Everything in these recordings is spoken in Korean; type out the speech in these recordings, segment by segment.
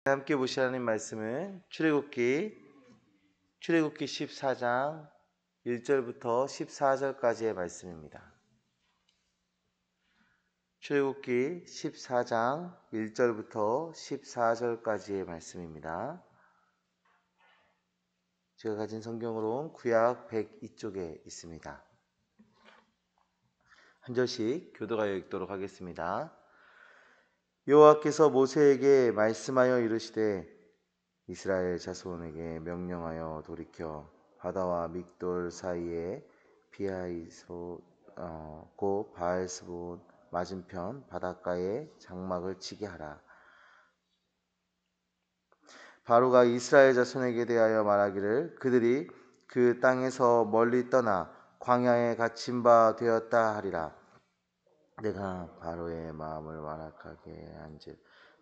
함께 보실 하나님 말씀은 출애굽기 14장 1절부터 14절까지의 말씀입니다. 출애굽기 14장 1절부터 14절까지의 말씀입니다. 제가 가진 성경으로는 구약 102쪽에 있습니다. 한 절씩 교도하여 읽도록 하겠습니다. 여호와께서 모세에게 말씀하여 이르시되 이스라엘 자손에게 명령하여 돌이켜 바다와 믹돌 사이에 비하이소 고 바알스본 맞은편 바닷가에 장막을 치게 하라. 바로가 이스라엘 자손에게 대하여 말하기를 그들이 그 땅에서 멀리 떠나 광야에 갇힌 바 되었다 하리라. 내가 바로의 마음을 완악하게 한즉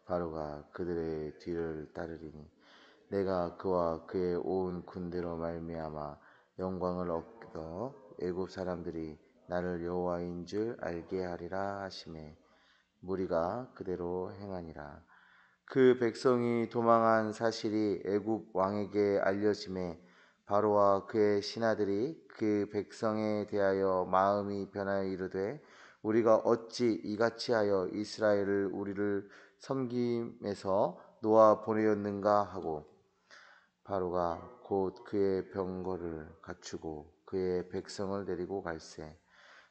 바로가 그들의 뒤를 따르리니 내가 그와 그의 온 군대로 말미암아 영광을 얻어 애굽 사람들이 나를 여호와인 줄 알게 하리라 하시매 무리가 그대로 행하니라. 그 백성이 도망한 사실이 애굽 왕에게 알려지매 바로와 그의 신하들이 그 백성에 대하여 마음이 변하여 이르되 우리가 어찌 이같이 하여 이스라엘을 우리를 섬김에서 놓아 보내었는가 하고 바로가 곧 그의 병거를 갖추고 그의 백성을 데리고 갈새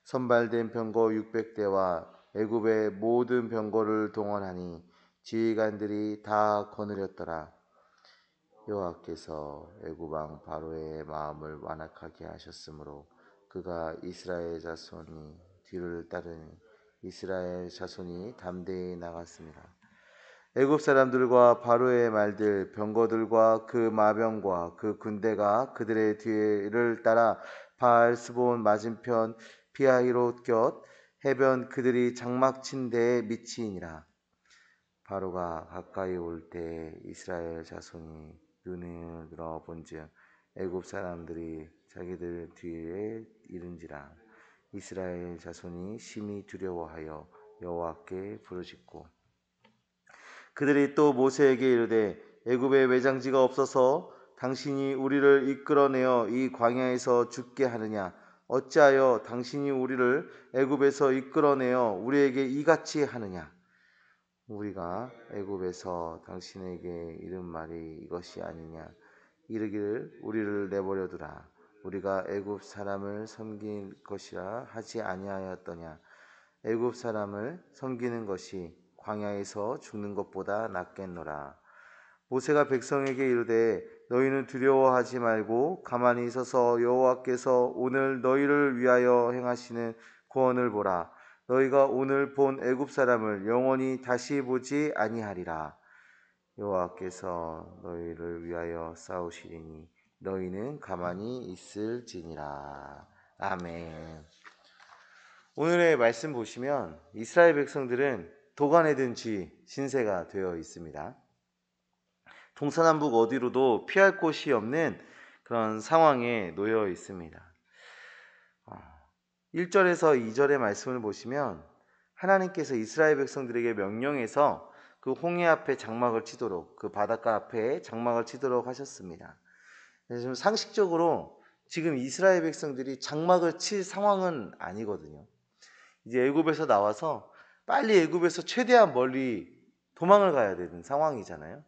선발된 병거 600대와 애굽의 모든 병거를 동원하니 지휘관들이 다 거느렸더라. 여호와께서 애굽 왕 바로의 마음을 완악하게 하셨으므로 그가 이스라엘 자손이 뒤를 따르니 이스라엘 자손이 담대히 나갔습니다. 애굽 사람들과 바로의 말들 병거들과 그 마병과 그 군대가 그들의 뒤를 따라 바알스본 맞은편 비하히롯 곁 해변 그들이 장막 친 데에 미치니라. 바로가 가까이 올 때 이스라엘 자손이 눈을 들어 본즉 애굽 사람들이 자기들 뒤에 이른지라. 이스라엘 자손이 심히 두려워하여 여호와께 부르짖고 그들이 또 모세에게 이르되 애굽에 외장지가 없어서 당신이 우리를 이끌어내어 이 광야에서 죽게 하느냐 어찌하여 당신이 우리를 애굽에서 이끌어내어 우리에게 이같이 하느냐 우리가 애굽에서 당신에게 이른 말이 이것이 아니냐 이르기를 우리를 내버려 두라 우리가 애굽 사람을 섬길 것이라 하지 아니하였더냐 애굽 사람을 섬기는 것이 광야에서 죽는 것보다 낫겠노라. 모세가 백성에게 이르되 너희는 두려워하지 말고 가만히 있어서 여호와께서 오늘 너희를 위하여 행하시는 구원을 보라. 너희가 오늘 본 애굽 사람을 영원히 다시 보지 아니하리라. 여호와께서 너희를 위하여 싸우시리니 너희는 가만히 있을지니라. 아멘. 오늘의 말씀 보시면 이스라엘 백성들은 도간에 든 쥐, 신세가 되어 있습니다. 동서남북 어디로도 피할 곳이 없는 그런 상황에 놓여 있습니다. 1절에서 2절의 말씀을 보시면 하나님께서 이스라엘 백성들에게 명령해서 그 홍해 앞에 장막을 치도록 그 바닷가 앞에 장막을 치도록 하셨습니다. 그래서 상식적으로 지금 이스라엘 백성들이 장막을 칠 상황은 아니거든요. 이제 애굽에서 나와서 빨리 애굽에서 최대한 멀리 도망을 가야 되는 상황이잖아요.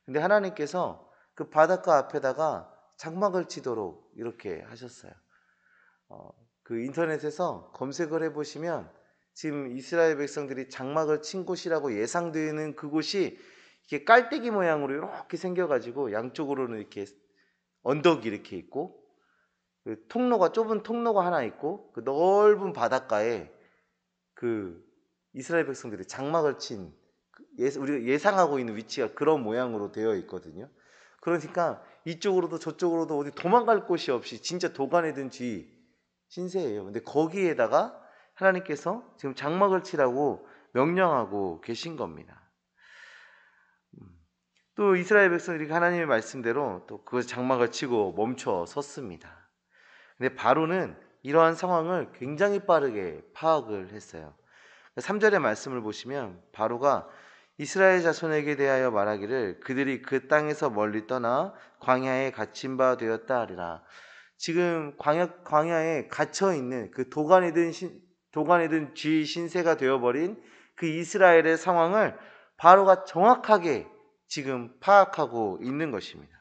근데 하나님께서 그 바닷가 앞에다가 장막을 치도록 이렇게 하셨어요. 그 인터넷에서 검색을 해보시면 지금 이스라엘 백성들이 장막을 친 곳이라고 예상되는 그곳이 이렇게 깔때기 모양으로 이렇게 생겨가지고 양쪽으로는 이렇게 언덕이 이렇게 있고 그 통로가 좁은 통로가 하나 있고 그 넓은 바닷가에 그 이스라엘 백성들이 장막을 친 우리가 예상하고 있는 위치가 그런 모양으로 되어 있거든요. 그러니까 이쪽으로도 저쪽으로도 어디 도망갈 곳이 없이 진짜 도간에 든 쥐 신세예요. 근데 거기에다가 하나님께서 지금 장막을 치라고 명령하고 계신 겁니다. 또 이스라엘 백성들이 하나님의 말씀대로 또 그 장막을 치고 멈춰 섰습니다. 근데 바로는 이러한 상황을 굉장히 빠르게 파악을 했어요. 3절의 말씀을 보시면 바로가 이스라엘 자손에게 대하여 말하기를 그들이 그 땅에서 멀리 떠나 광야에 갇힌 바 되었다 하리라. 지금 광야에 갇혀 있는 그 도간이든 쥐 신세가 되어버린 그 이스라엘의 상황을 바로가 정확하게 지금 파악하고 있는 것입니다.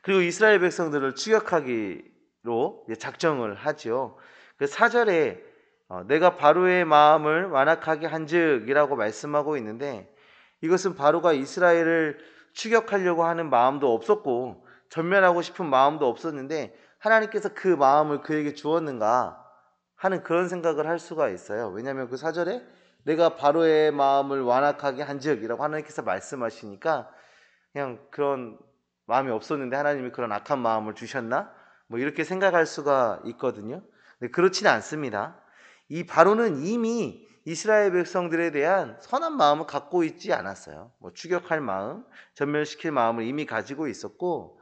그리고 이스라엘 백성들을 추격하기로 작정을 하지요. 그 4절에 내가 바로의 마음을 완악하게 한즉이라고 말씀하고 있는데, 이것은 바로가 이스라엘을 추격하려고 하는 마음도 없었고 전멸하고 싶은 마음도 없었는데 하나님께서 그 마음을 그에게 주었는가 하는 그런 생각을 할 수가 있어요. 왜냐하면 그 4절에 내가 바로의 마음을 완악하게 한즉이라고 하나님께서 말씀하시니까 그냥 그런 마음이 없었는데 하나님이 그런 악한 마음을 주셨나? 뭐 이렇게 생각할 수가 있거든요. 근데 그렇지는 않습니다. 이 바로는 이미 이스라엘 백성들에 대한 선한 마음을 갖고 있지 않았어요. 뭐 추격할 마음, 전멸시킬 마음을 이미 가지고 있었고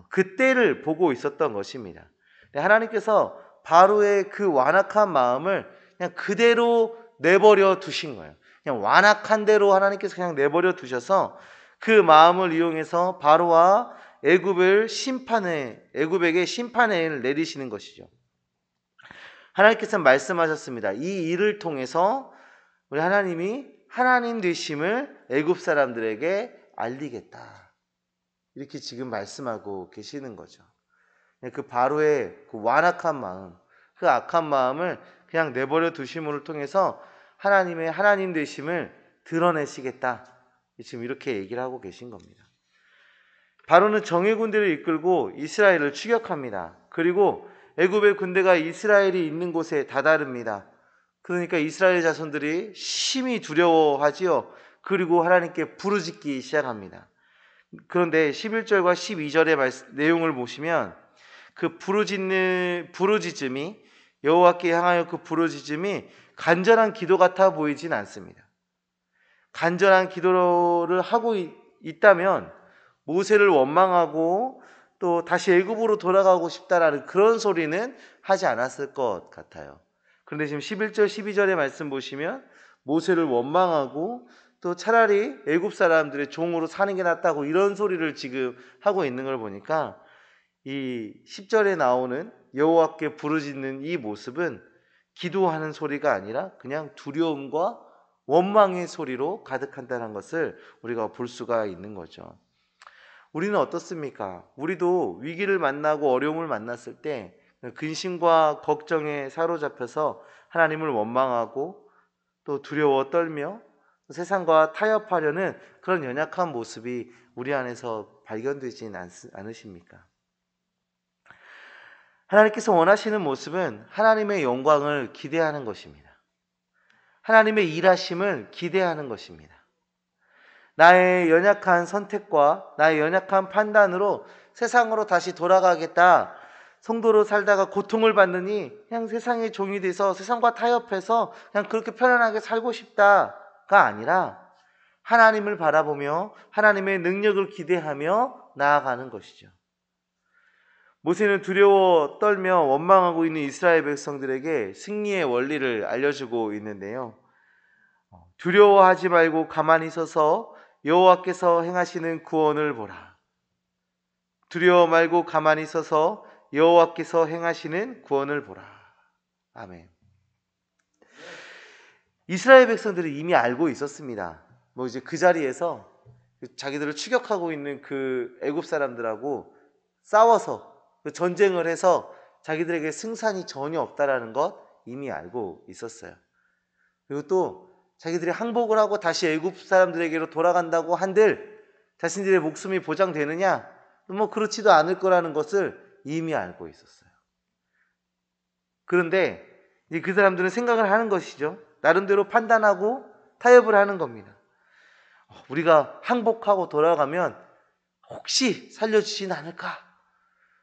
그때를 보고 있었던 것입니다. 하나님께서 바로의 그 완악한 마음을 그냥 그대로 내버려 두신 거예요. 그냥 완악한 대로 하나님께서 그냥 내버려 두셔서 그 마음을 이용해서 바로와 애굽에게 심판을 내리시는 것이죠. 하나님께서 말씀하셨습니다. 이 일을 통해서 우리 하나님이 하나님 되심을 애굽 사람들에게 알리겠다. 이렇게 지금 말씀하고 계시는 거죠. 그 바로의 그 완악한 마음, 그 악한 마음을 그냥 내버려 두심을 통해서 하나님의 하나님 되심을 드러내시겠다. 지금 이렇게 얘기를 하고 계신 겁니다. 바로는 정예 군대를 이끌고 이스라엘을 추격합니다. 그리고 애굽의 군대가 이스라엘이 있는 곳에 다다릅니다. 그러니까 이스라엘 자손들이 심히 두려워하지요. 그리고 하나님께 부르짖기 시작합니다. 그런데 11절과 12절의 내용을 보시면 그 부르짖음이 여호와께 향하여 그 부르짖음이 간절한 기도 같아 보이진 않습니다. 간절한 기도를 하고 있다면 모세를 원망하고 또 다시 애굽으로 돌아가고 싶다라는 그런 소리는 하지 않았을 것 같아요. 그런데 지금 11절 12절의 말씀 보시면 모세를 원망하고 또 차라리 애굽 사람들의 종으로 사는 게 낫다고 이런 소리를 지금 하고 있는 걸 보니까 이 10절에 나오는 여호와께 부르짖는 이 모습은 기도하는 소리가 아니라 그냥 두려움과 원망의 소리로 가득한다는 것을 우리가 볼 수가 있는 거죠. 우리는 어떻습니까? 우리도 위기를 만나고 어려움을 만났을 때 근심과 걱정에 사로잡혀서 하나님을 원망하고 또 두려워 떨며 세상과 타협하려는 그런 연약한 모습이 우리 안에서 발견되진 않으십니까? 하나님께서 원하시는 모습은 하나님의 영광을 기대하는 것입니다. 하나님의 일하심을 기대하는 것입니다. 나의 연약한 선택과 나의 연약한 판단으로 세상으로 다시 돌아가겠다, 성도로 살다가 고통을 받느니 그냥 세상의 종이 돼서 세상과 타협해서 그냥 그렇게 편안하게 살고 싶다가 아니라 하나님을 바라보며 하나님의 능력을 기대하며 나아가는 것이죠. 모세는 두려워 떨며 원망하고 있는 이스라엘 백성들에게 승리의 원리를 알려주고 있는데요. 두려워하지 말고 가만히 서서 여호와께서 행하시는 구원을 보라. 두려워 말고 가만히 서서 여호와께서 행하시는 구원을 보라. 아멘. 이스라엘 백성들이 이미 알고 있었습니다. 이제 그 자리에서 자기들을 추격하고 있는 그 애굽 사람들하고 싸워서 전쟁을 해서 자기들에게 승산이 전혀 없다라는 것 이미 알고 있었어요. 그리고 또 자기들이 항복을 하고 다시 애굽 사람들에게로 돌아간다고 한들 자신들의 목숨이 보장되느냐? 뭐 그렇지도 않을 거라는 것을 이미 알고 있었어요. 그런데 그 사람들은 생각을 하는 것이죠. 나름대로 판단하고 타협을 하는 겁니다. 우리가 항복하고 돌아가면 혹시 살려주진 않을까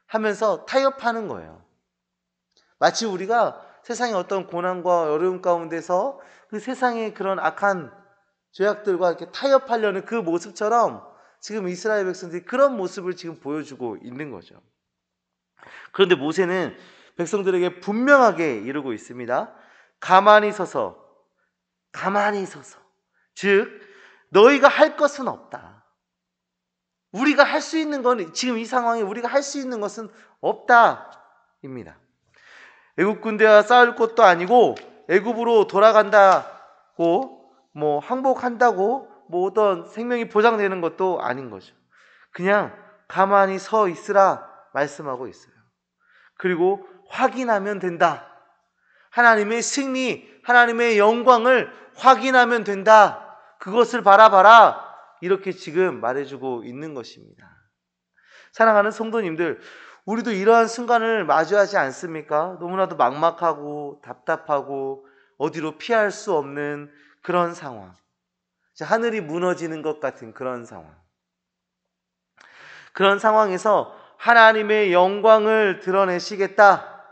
하면서 타협하는 거예요. 마치 우리가 세상의 어떤 고난과 어려움 가운데서 그 세상의 그런 악한 죄악들과 이렇게 타협하려는 그 모습처럼 지금 이스라엘 백성들이 그런 모습을 지금 보여주고 있는 거죠. 그런데 모세는 백성들에게 분명하게 이르고 있습니다. 가만히 서서 즉 너희가 할 것은 없다. 우리가 할 수 있는 건, 지금 이 상황에 우리가 할 수 있는 것은 없다 입니다. 애굽 군대와 싸울 것도 아니고 애굽으로 돌아간다고 항복한다고 어떤 생명이 보장되는 것도 아닌 거죠. 그냥 가만히 서 있으라 말씀하고 있어요. 그리고 확인하면 된다. 하나님의 승리, 하나님의 영광을 확인하면 된다. 그것을 바라봐라. 이렇게 지금 말해주고 있는 것입니다. 사랑하는 성도님들, 우리도 이러한 순간을 마주하지 않습니까? 너무나도 막막하고 답답하고 어디로 피할 수 없는 그런 상황. 하늘이 무너지는 것 같은 그런 상황. 그런 상황에서 하나님의 영광을 드러내시겠다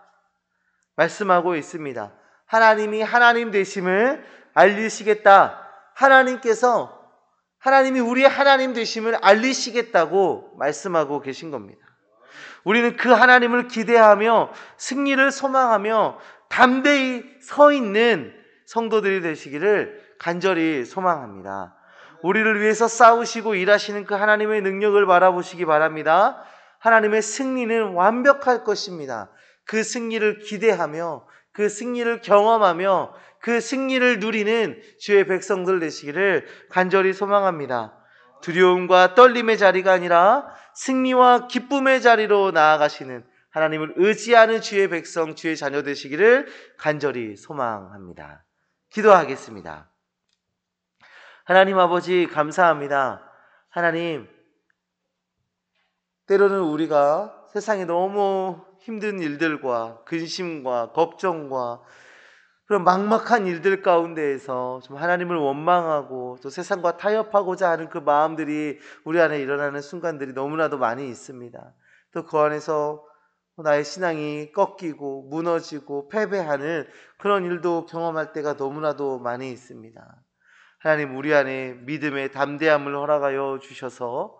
말씀하고 있습니다. 하나님이 하나님 되심을 알리시겠다. 하나님이 우리의 하나님 되심을 알리시겠다고 말씀하고 계신 겁니다. 우리는 그 하나님을 기대하며 승리를 소망하며 담대히 서 있는 성도들이 되시기를 간절히 소망합니다. 우리를 위해서 싸우시고 일하시는 그 하나님의 능력을 바라보시기 바랍니다. 하나님의 승리는 완벽할 것입니다. 그 승리를 기대하며 그 승리를 경험하며 그 승리를 누리는 주의 백성들 되시기를 간절히 소망합니다. 두려움과 떨림의 자리가 아니라 승리와 기쁨의 자리로 나아가시는 하나님을 의지하는 주의 백성, 주의 자녀 되시기를 간절히 소망합니다. 기도하겠습니다. 하나님 아버지 감사합니다. 하나님, 때로는 우리가 세상에 너무 힘든 일들과 근심과 걱정과 그런 막막한 일들 가운데에서 좀 하나님을 원망하고 또 세상과 타협하고자 하는 그 마음들이 우리 안에 일어나는 순간들이 너무나도 많이 있습니다. 또 그 안에서 나의 신앙이 꺾이고 무너지고 패배하는 그런 일도 경험할 때가 너무나도 많이 있습니다. 하나님, 우리 안에 믿음의 담대함을 허락하여 주셔서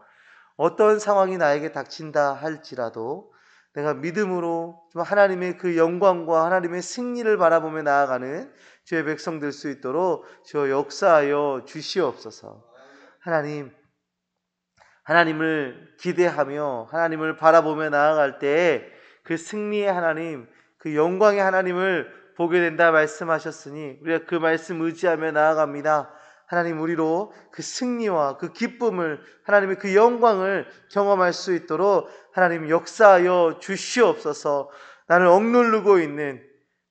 어떤 상황이 나에게 닥친다 할지라도 내가 믿음으로 좀 하나님의 그 영광과 하나님의 승리를 바라보며 나아가는 주의 백성 될 수 있도록 주여 역사하여 주시옵소서. 하나님을 기대하며 하나님을 바라보며 나아갈 때 그 승리의 하나님, 그 영광의 하나님을 보게 된다 말씀하셨으니 우리가 그 말씀 의지하며 나아갑니다. 하나님, 우리로 그 승리와 그 기쁨을, 하나님의 그 영광을 경험할 수 있도록 하나님 역사하여 주시옵소서. 나를 억누르고 있는,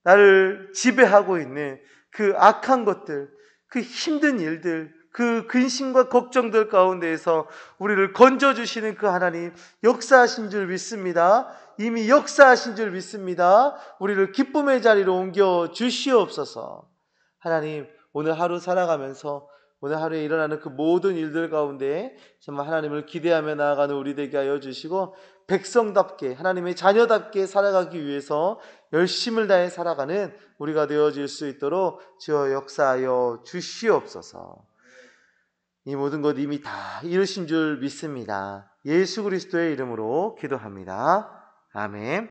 나를 지배하고 있는 그 악한 것들, 그 힘든 일들, 그 근심과 걱정들 가운데에서 우리를 건져주시는 그 하나님 역사하신 줄 믿습니다. 이미 역사하신 줄 믿습니다. 우리를 기쁨의 자리로 옮겨 주시옵소서. 하나님, 오늘 하루 살아가면서 오늘 하루에 일어나는 그 모든 일들 가운데 정말 하나님을 기대하며 나아가는 우리 되게 하여 주시고 백성답게, 하나님의 자녀답게 살아가기 위해서 열심을 다해 살아가는 우리가 되어질 수 있도록 주여 역사하여 주시옵소서. 이 모든 것 이미 다 이루신 줄 믿습니다. 예수 그리스도의 이름으로 기도합니다. 아멘.